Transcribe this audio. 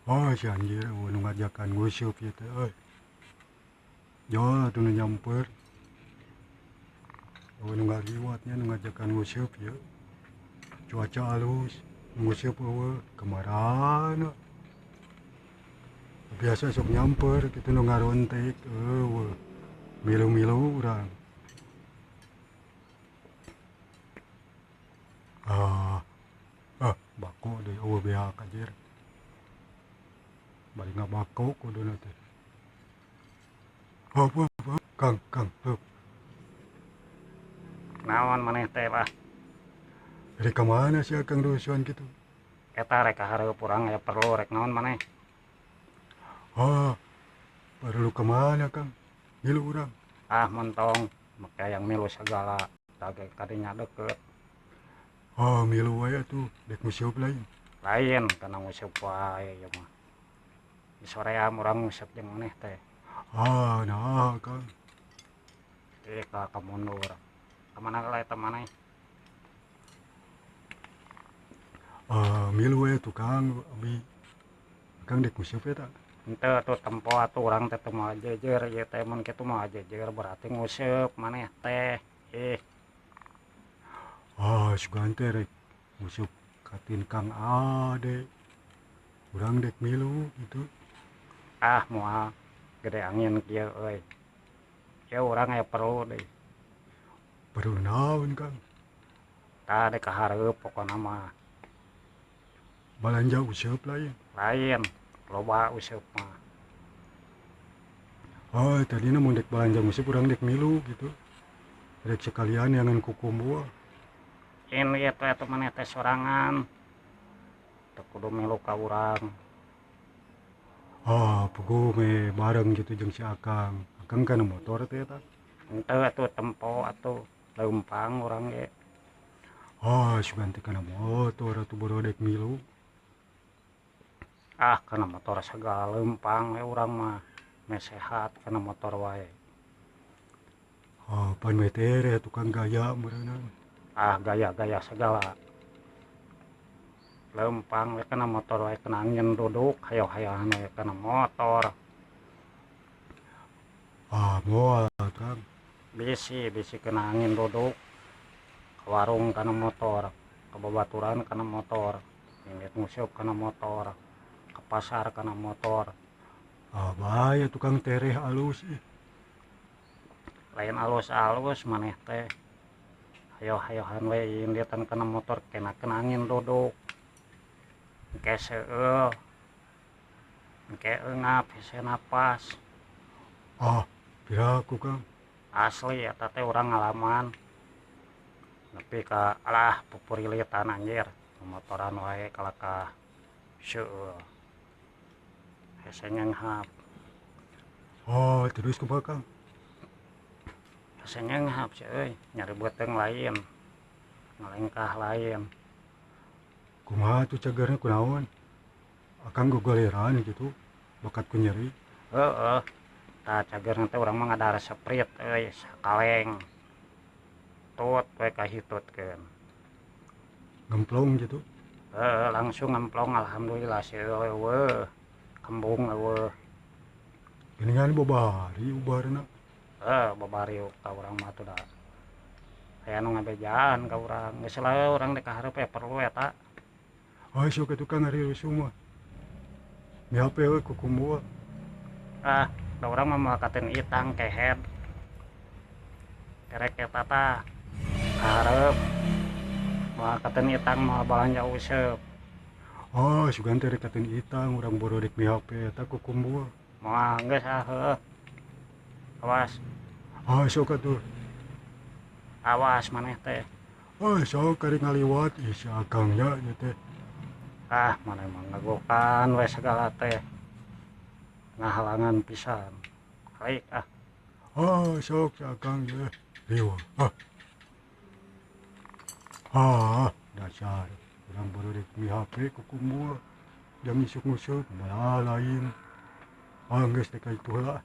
Oh, si anjir, nu ngajakan ngusup ya teh, euy. Jo atuh nu nyamper. Nu ngaliwatnya nu ngajakan ngusup ya. Cuaca halus, ngusup eueuh, kemarana. Biasa sok nyamper kitu nu ngarontek, eueuh. Milu-milu urang. Ah, bako deui eueuh beak anjir. Bari ngabako kuduna teh. Apa? Kang, heup. Naon maneh teh lah. Dari kamana sih Kang rusuhan gitu? Eta rek hareup urang aya perlu rek naon maneh. Ah, perlu kemana Kang? Milu urang. Mentong make yang milu segala dage kadinya deukeut. Milu wae atuh, dek ngusup lain. Lain kana nguseup wae ieu mah. Di soream urang nguseup jeung maneh teh. Nah Kang. Ka mundur. Ka mana lah eta maneh. Milu wae tuh Kang, abi. Kang dek ngusup eta. Henteu atuh tempo atuh urang teh teu moal jejer ieu teh mun kitu moal jejer berarti nguseup maneh teh. Sugan teh rek ngusup katin Kang Ade. Urang dek milu gitu. Moal gede angin kieu euy. Ieu urang aya perlu deui. Perlu naon Kang? Tah dek kahareup pokona mah. Balanja useup lain. Lain loba useup mah. Tadina mun dek balanja ngusup urang dek milu gitu. Rek sekalian yangan kukumbua. Ini eta maneh teh sorangan. Teu kudu milu ka urang. Puguh me bareng gitu jeung si Akang. Akang kana motor teh eta. Henteu atuh tempo atuh leumpang urang ge. Sugan teh kana motor atuh bodo dek milu. Kana motor segala leumpang we urang mah. Me sehat kana motor wae. Pan we tere tukang gaya meureunna. Gaya-gaya segala. Leumpang we kana motor wae kena angin duduk hayo-hayoan we kana motor. Moal Kang. Bisi kena angin duduk. Ka warung kana motor, ka babaturan kana motor, mingit nguseup kana motor, ka pasar kana motor. Bahaya tukang tereh alus ih. Lain alus-alus maneh teh. Hayo-hayohan we indietan kana motor kena angin duduk. Engke seueul. Engke eungap hese napas. Piraku Kang. Asli eta teh urang ngalaman. Nepi ka pupurilitan anjir. Motoran wae kalakah seueul. Hese nyenghap. Terus kumaha Kang? Hese nyenghap sih euy, nyari beuteung lain. Ngalengkah lain. Kumaha tuh cagerna kunaon? Akang gogoleran gitu. Bakat ku nyeri. Heeh. Tah cagerna teh urang mah ngadar seprit euy, sakaleng. Tut we kahitutkeun. Ngemplong gitu. Langsung ngemplong alhamdulillah seueul eueuh. Kembung eueuh. Geningan babari ubarna. Babari ka urang mah teu da. Aya nu ngabejaan ka urang. Geus lae urang dek kahareup perlu eta. Sok atuh Kang ari rusuh mah. Mihape we kukumbua. Da urang mah moal katen itang kehead. Kerek eta tah kahareup moal katen itang moal balanja useup. Sugan teh rek katen itang urang bodo dek mihape eta kukumbua. Moal geus heuh. Awas, Sok atuh. awas maneh teh. Sok kari ngaliwat si Akangnya nya teh. Maneh mah ngagokan we segala teh. Ngahalangan pisan. Baik Sok si Akang ya. Riweuh. Dasar. Urang bodo dek mihape kukumbua. Jam isuk nguseup malah lain. Geus teh ka itu heula.